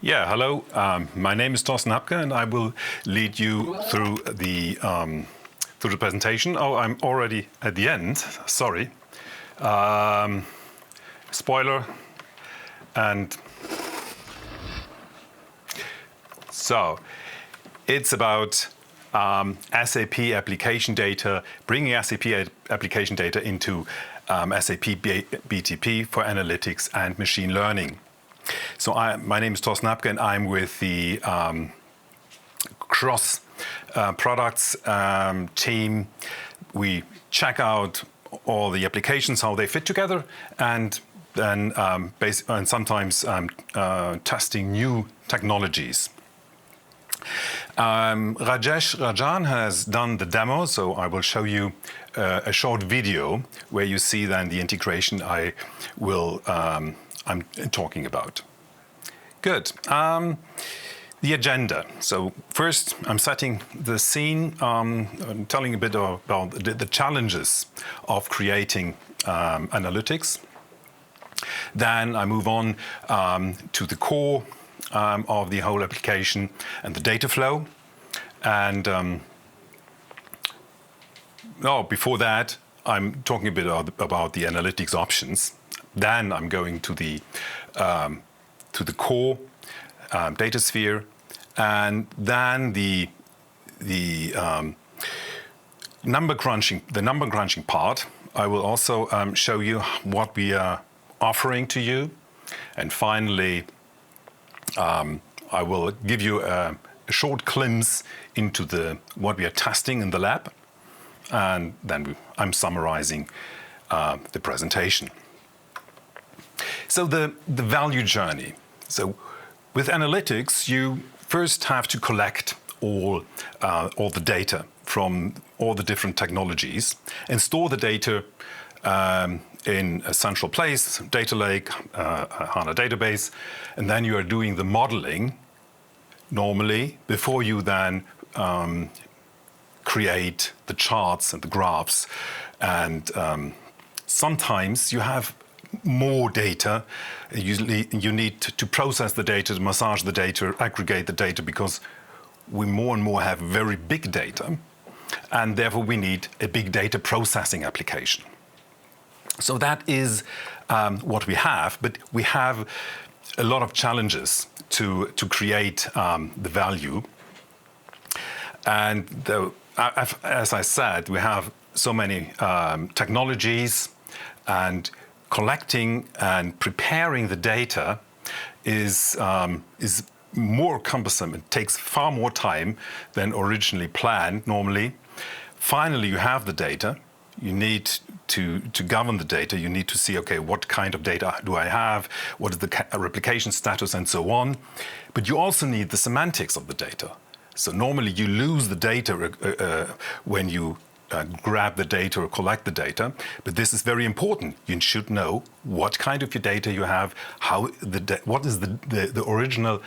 Yeah, hello. My name is Thorsten Hapke, and I will lead you through the presentation. Oh, I'm already at the end. Sorry. Spoiler. And so it's about SAP application data, bringing SAP application data into SAP BTP for analytics and machine learning. So my name is Thorsten Hapke, and I'm with the cross products team. We check out all the applications, how they fit together, and then and sometimes testing new technologies. Rajesh Rajan has done the demo, so I will show you a short video where you see then the integration I'm talking about. Good. The agenda. So first, I'm setting the scene, telling a bit about the challenges of creating analytics. Then I move on to the core of the whole application and the data flow. And before that, I'm talking a bit about the analytics options. Then I'm going to the core data sphere, and then the number crunching part. I will also show you what we are offering to you, and finally, I will give you a short glimpse into what we are testing in the lab, and then I'm summarizing the presentation. So the value journey. So with analytics, you first have to collect all the data from all the different technologies and store the data in a central place, data lake, HANA database, and then you are doing the modeling normally before you then create the charts and the graphs. And sometimes you have more data. Usually you need to process the data, to massage the data, aggregate the data, because we more and more have very big data, and therefore we need a big data processing application. So that is what we have, but we have a lot of challenges to create the value. And as I said, we have so many technologies, and collecting and preparing the data is more cumbersome. It takes far more time than originally planned normally. Finally, you have the data. You need to govern the data. You need to see, okay, what kind of data do I have? What is the replication status, and so on. But you also need the semantics of the data. So normally you lose the data when you grab the data or collect the data, but this is very important. You should know what kind of data you have, what is the original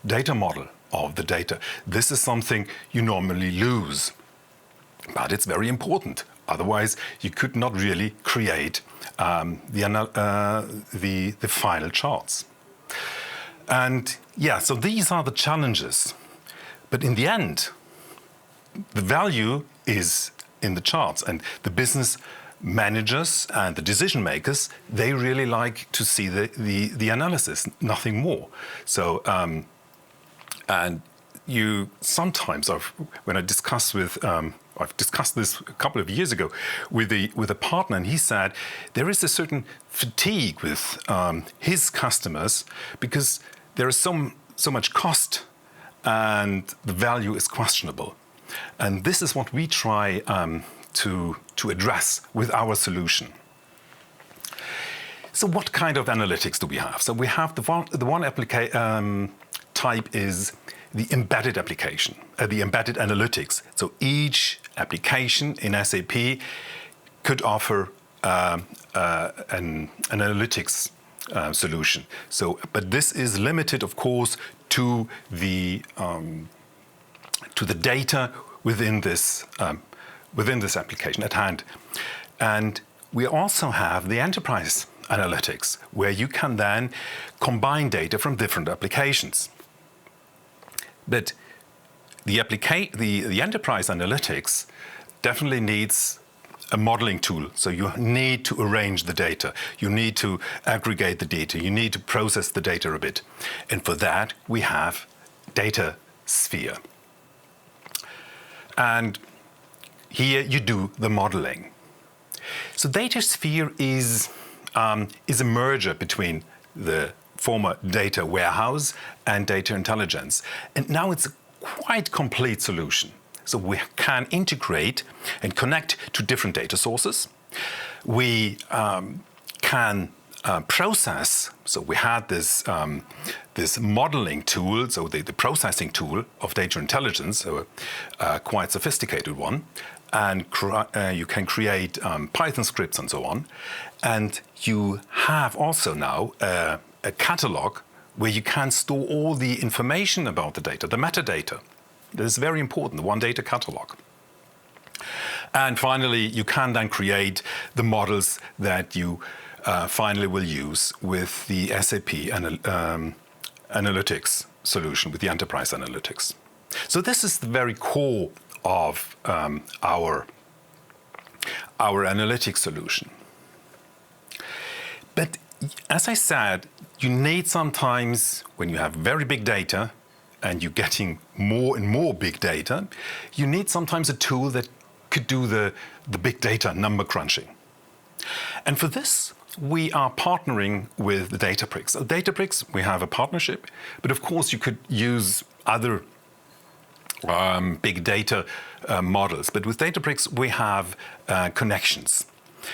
data model of the data. This is something you normally lose, but it's very important. Otherwise, you could not really create the final charts. And yeah, so these are the challenges. But in the end, the value is in the charts, and the business managers and the decision makers, they really like to see the analysis, nothing more. So, and you sometimes, when I discuss with, I've discussed this a couple of years ago with a partner, and he said there is a certain fatigue with his customers because there is so much cost, and the value is questionable. And this is what we try to address with our solution. So what kind of analytics do we have? So we have the one type is the embedded application, the embedded analytics. So each application in SAP could offer an analytics solution. So, but this is limited, of course, to the data within this application at hand. And we also have the enterprise analytics, where you can then combine data from different applications. But the enterprise analytics definitely needs a modeling tool. So you need to arrange the data. You need to aggregate the data. You need to process the data a bit. And for that, we have DataSphere. And here you do the modeling. So DataSphere is a merger between the former data warehouse and data intelligence. And now it's a quite complete solution. So we can integrate and connect to different data sources. We can process. So we had this modeling tool, so the processing tool of data intelligence, so a quite sophisticated one. And you can create Python scripts and so on. And you have also now a catalog where you can store all the information about the data, the metadata. That is very important, the One Data Catalog. And finally, you can then create the models that you finally will use with the SAP analytics solution, with the enterprise analytics. So this is the very core of our analytics solution. But as I said, you need sometimes, when you have very big data and you're getting more and more big data, you need sometimes a tool that could do the big data number crunching. And for this, we are partnering with Databricks. So Databricks, we have a partnership, but of course you could use other big data models. But with Databricks, we have connections.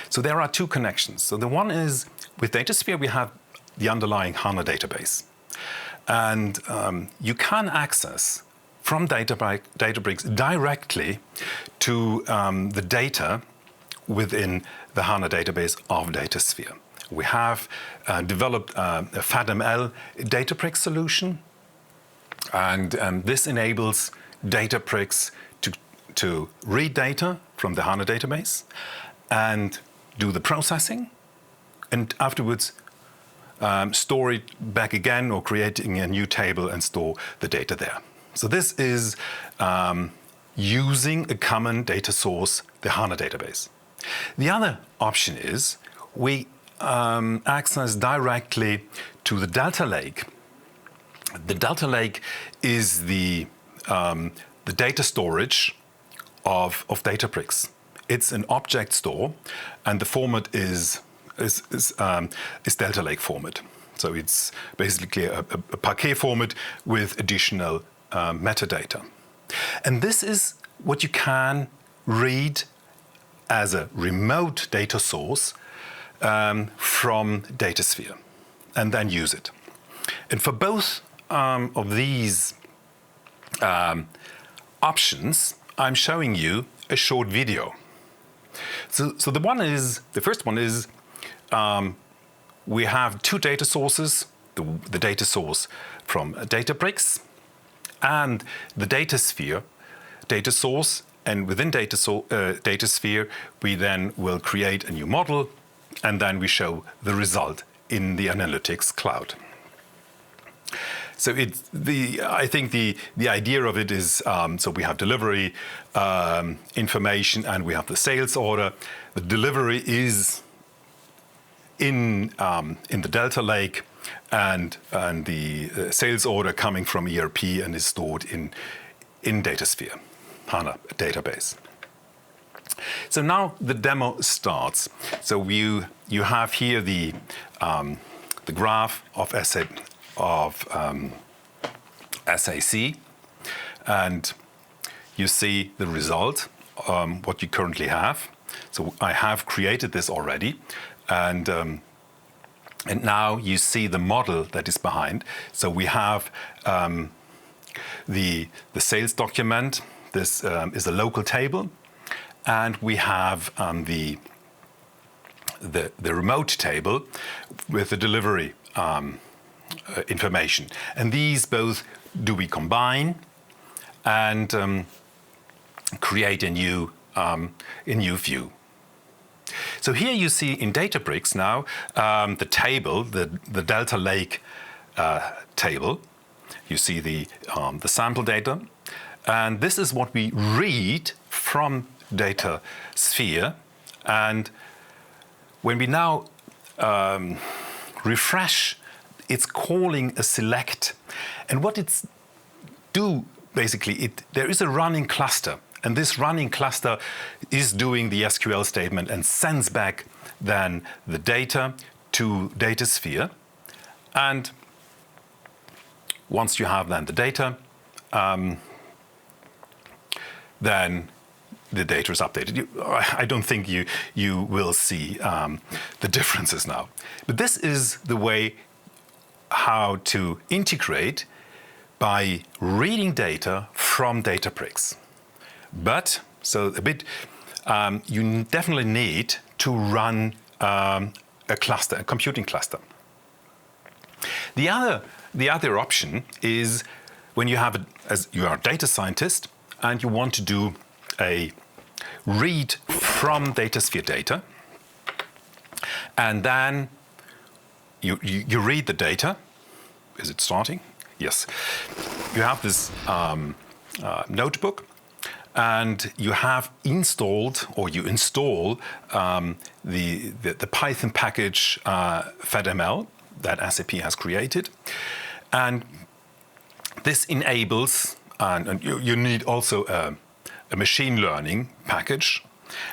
So there are two connections. So the one is, with DataSphere, we have the underlying HANA database. And you can access from Databricks directly to the data within the HANA database of DataSphere. We have developed a FATML Databricks solution, and this enables Databricks to read data from the HANA database and do the processing, and afterwards store it back again, or creating a new table and store the data there. So this is using a common data source, the HANA database. The other option is we access directly to the Delta Lake. The Delta Lake is the data storage of Databricks. It's an object store, and the format is Delta Lake format. So it's basically a Parquet format with additional metadata. And this is what you can read as a remote data source from DataSphere, and then use it. And for both of these options, I'm showing you a short video. So the first one is, we have two data sources, the data source from Databricks and the DataSphere data source. And within DataSphere, we then will create a new model, and then we show the result in the analytics cloud. So I think the idea of it is, so we have delivery information, and we have the sales order. The delivery is in the Delta Lake, and the sales order coming from ERP and is stored in DataSphere HANA database. So now the demo starts. So you have here the graph of SAC, and you see the result, what you currently have. So I have created this already, and now you see the model that is behind. So we have the sales document. This is a local table, and we have the remote table with the delivery information. And these both do we combine, and create a new view. So here you see in Databricks now the table, the Delta Lake table. You see the sample data, and this is what we read from DataSphere. And when we now refresh, it's calling a select, and what it's do basically, there is a running cluster. And this running cluster is doing the SQL statement and sends back then the data to DataSphere. And once you have then the data, then the data is updated. I don't think you will see the differences now. But this is the way how to integrate by reading data from Databricks. But, so a bit, you definitely need to run a cluster, a computing cluster. The other option is when you have, as you are a data scientist and you want to do a read from DataSphere data, and then you read the data. Is it starting? Yes. You have this notebook. And you have installed, or you install the Python package FedML that SAP has created. And this enables, and you need also a machine learning package.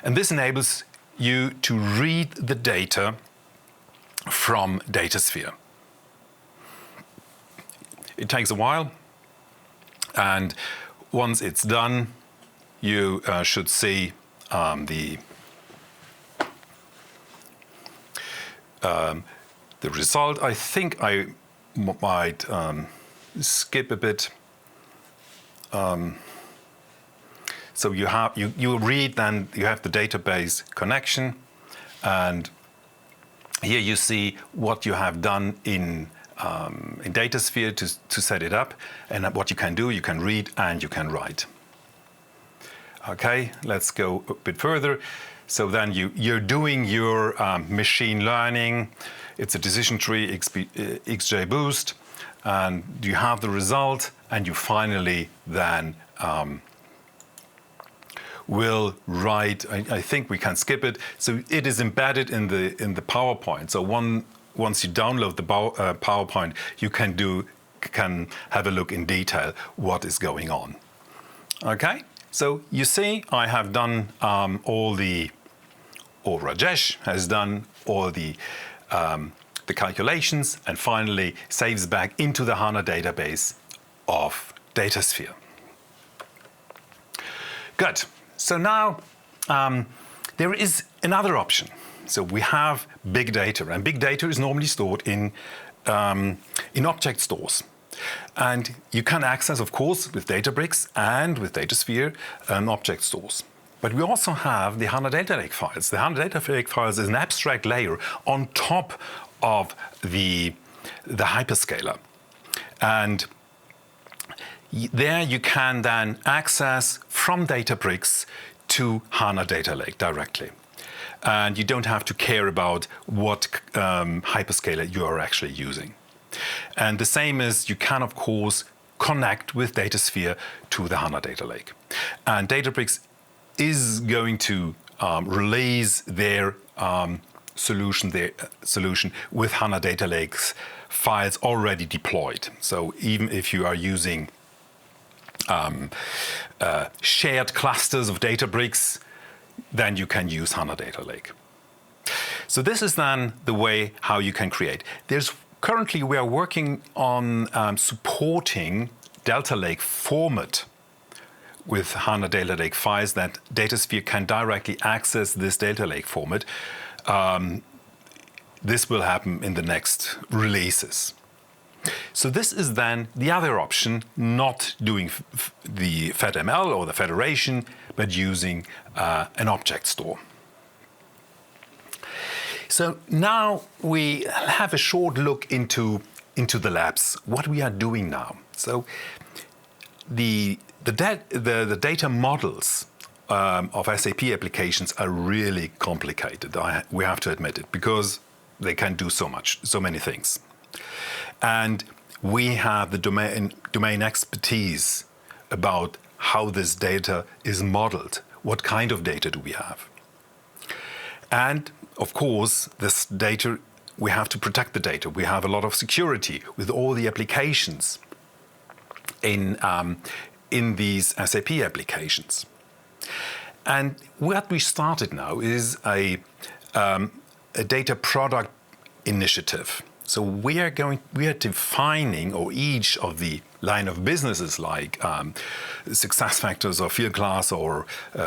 And this enables you to read the data from DataSphere. It takes a while. And once it's done, you should see the result. I think I might skip a bit. So you read, then you have the database connection, and here you see what you have done in DataSphere to set it up, and what you can do. You can read and you can write. Okay, let's go a bit further. So then you're doing your machine learning. It's a decision tree, XGBoost, and you have the result, and you finally then will write. I think we can skip it. So it is embedded in the PowerPoint. So once you download the PowerPoint, you can have a look in detail what is going on. Okay. So you see, I have done or Rajesh has done all the calculations, and finally saves back into the HANA database of DataSphere. Good. So now there is another option. So we have big data, and big data is normally stored in object stores. And you can access, of course, with Databricks and with DataSphere object stores. But we also have the HANA Data Lake files. The HANA Data Lake files is an abstract layer on top of the hyperscaler. And there you can then access from Databricks to HANA Data Lake directly. And you don't have to care about what hyperscaler you are actually using. And the same is, you can, of course, connect with DataSphere to the HANA Data Lake. And Databricks is going to release their solution with HANA Data Lake's files already deployed. So even if you are using shared clusters of Databricks, then you can use HANA Data Lake. So this is then the way how you can create. Currently, we are working on supporting Delta Lake format with HANA Data Lake files, that DataSphere can directly access this Data Lake format. This will happen in the next releases. So this is then the other option, not doing the FedML or the federation, but using an object store. So now we have a short look into the labs, what we are doing now. So the data models of SAP applications are really complicated. We have to admit it, because they can do so many things. And we have the domain expertise about how this data is modeled. What kind of data do we have? And of course, this data, we have to protect the data. We have a lot of security with all the applications in these SAP applications. And what we started now is a data product initiative. So we are defining, or each of the line of businesses like SuccessFactors or Fieldglass or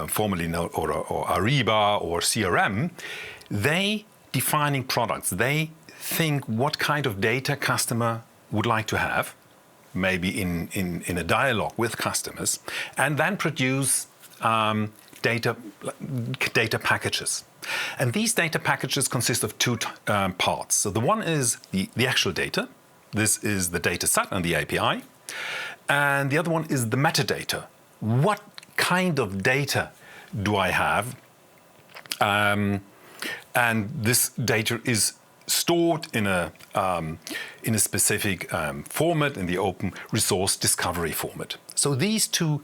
formerly known or Ariba or CRM, they defining products. They think what kind of data customer would like to have, maybe in a dialogue with customers, and then produce data packages. And these data packages consist of two parts. So the one is the actual data. This is the data set and the API. And the other one is the metadata. What kind of data do I have? And this data is stored in a specific format, in the open resource discovery format. So these two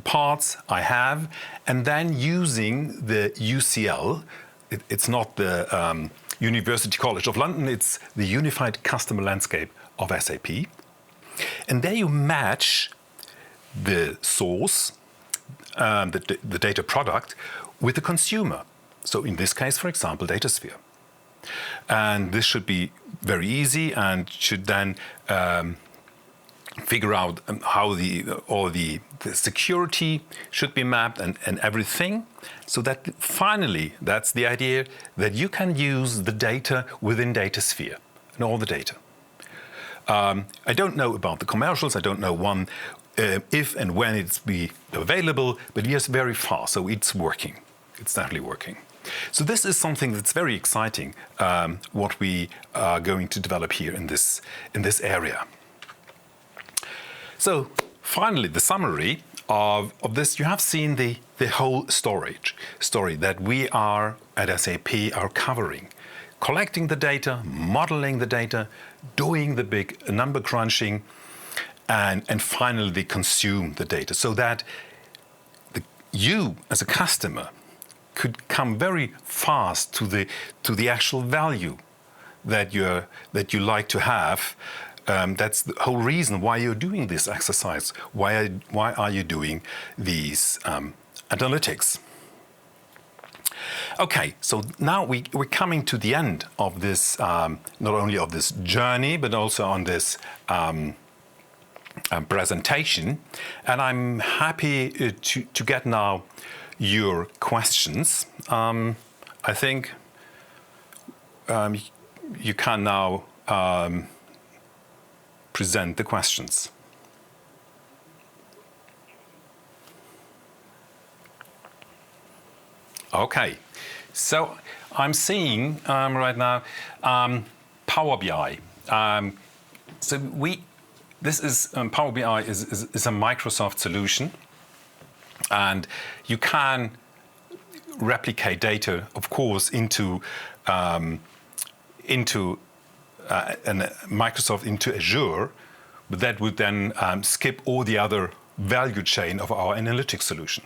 parts I have, and then using the UCL, it's not the University College of London, it's the Unified Customer Landscape of SAP. And there you match the source, the data product, with the consumer. So in this case, for example, DataSphere. And this should be very easy and should then figure out how all the security should be mapped and everything, so that finally, that's the idea, that you can use the data within DataSphere and all the data. I don't know about the commercials, I don't know if and when it's be available, but yes, very fast, so it's working. It's definitely working. So this is something that's very exciting, what we are going to develop here in this area. So finally, the summary of this, you have seen the whole story that we are at SAP are covering. Collecting the data, modeling the data, doing the big number crunching, and finally they consume the data, so that you as a customer could come very fast to the actual value that you like to have. That's the whole reason why you're doing this exercise. Why are you doing these analytics? Okay, so now we're coming to the end of this, not only of this journey, but also on this presentation. And I'm happy to get now your questions. I think you can now present the questions. Okay, so I'm seeing right now Power BI. This is Power BI is a Microsoft solution, and you can replicate data, of course, into Microsoft into Azure, but that would then skip all the other value chain of our analytics solution.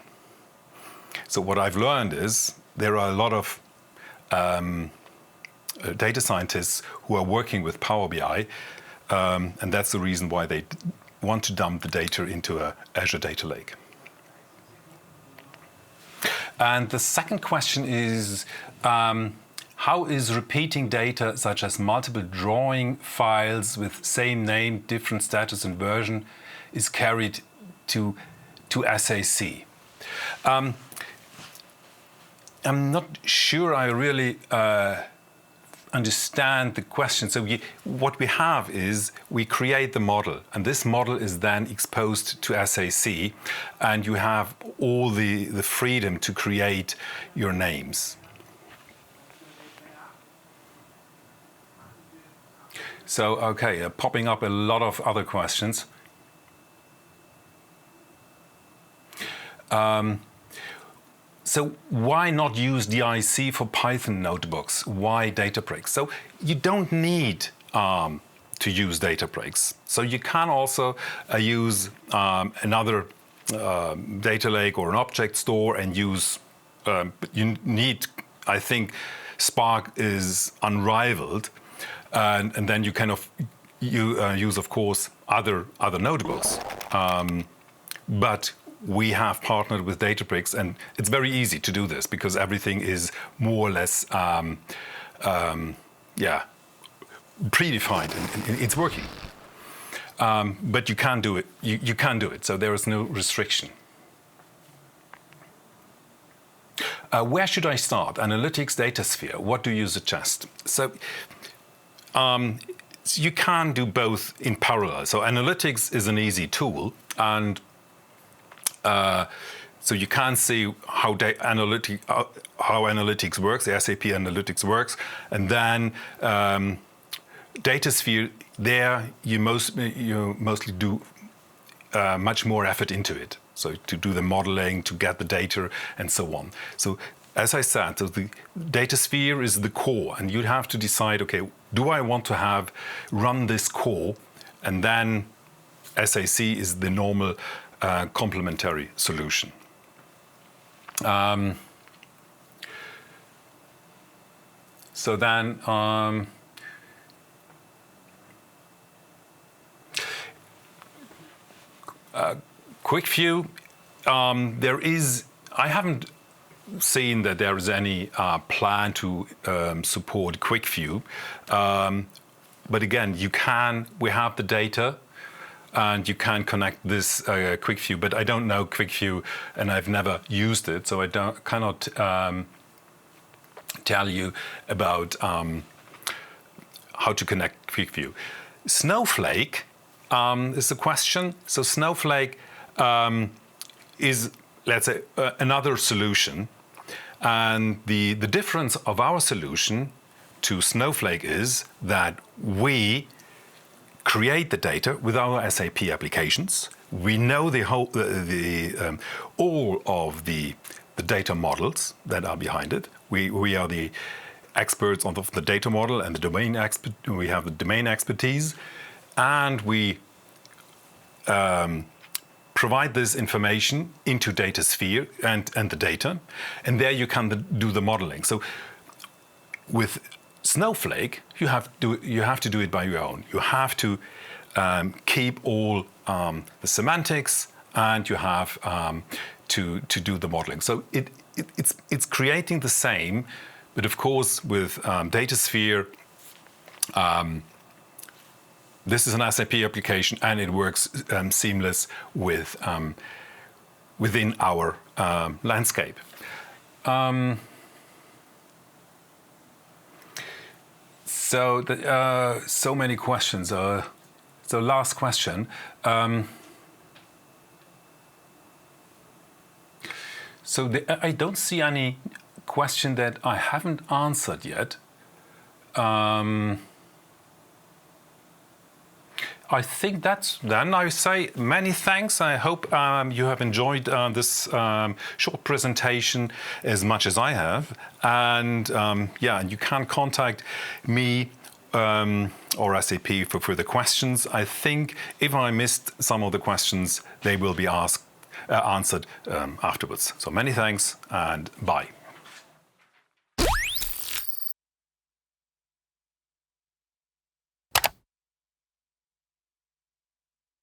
So what I've learned is there are a lot of data scientists who are working with Power BI, and that's the reason why they want to dump the data into an Azure Data Lake. And the second question is, how is repeating data such as multiple drawing files with same name, different status and version is carried to SAC? I'm not sure I really understand the question. So what we have is we create the model, and this model is then exposed to SAC, and you have all the freedom to create your names. So, okay, popping up a lot of other questions. So why not use DIC for Python notebooks? Why Databricks? So you don't need to use Databricks. So you can also use another data lake or an object store and use. You need, I think, Spark is unrivaled, and then you kind of use, of course, other notebooks. But we have partnered with Databricks, and it's very easy to do this because everything is more or less, predefined, and it's working. But you can do it. You can do it. So there is no restriction. Where should I start? Analytics, Datasphere. What do you suggest? So you can do both in parallel. So analytics is an easy tool, and so you can see how analytics works, the SAP Analytics works, and then Datasphere. There you mostly do much more effort into it. So to do the modeling, to get the data, and so on. So as I said, so the Datasphere is the core, and you have to decide, okay, do I want to run this core, and then SAC is the normal complementary solution. So then. QuickView, I haven't seen that there is any plan to support QuickView. But again, we have the data, and you can connect this QuickView, but I don't know QuickView, and I've never used it, so I cannot tell you about how to connect QuickView. Snowflake is the question. So Snowflake is, let's say, another solution. And the difference of our solution to Snowflake is that we create the data with our SAP applications. We know all of the data models that are behind it. We are the experts on the data model and the domain expert. We have the domain expertise. And we provide this information into Datasphere and the data, and there you can do the modeling. So with Snowflake, you have to do it by your own. You have to keep all the semantics, and you have to do the modeling. So it's creating the same, but of course with Datasphere. This is an SAP application, and it works seamless within our landscape. So many questions. So last question. I don't see any question that I haven't answered yet. I think that's then. I say many thanks. I hope you have enjoyed this short presentation as much as I have. And you can contact me or SAP for further questions. I think if I missed some of the questions, they will be answered afterwards. So many thanks and bye.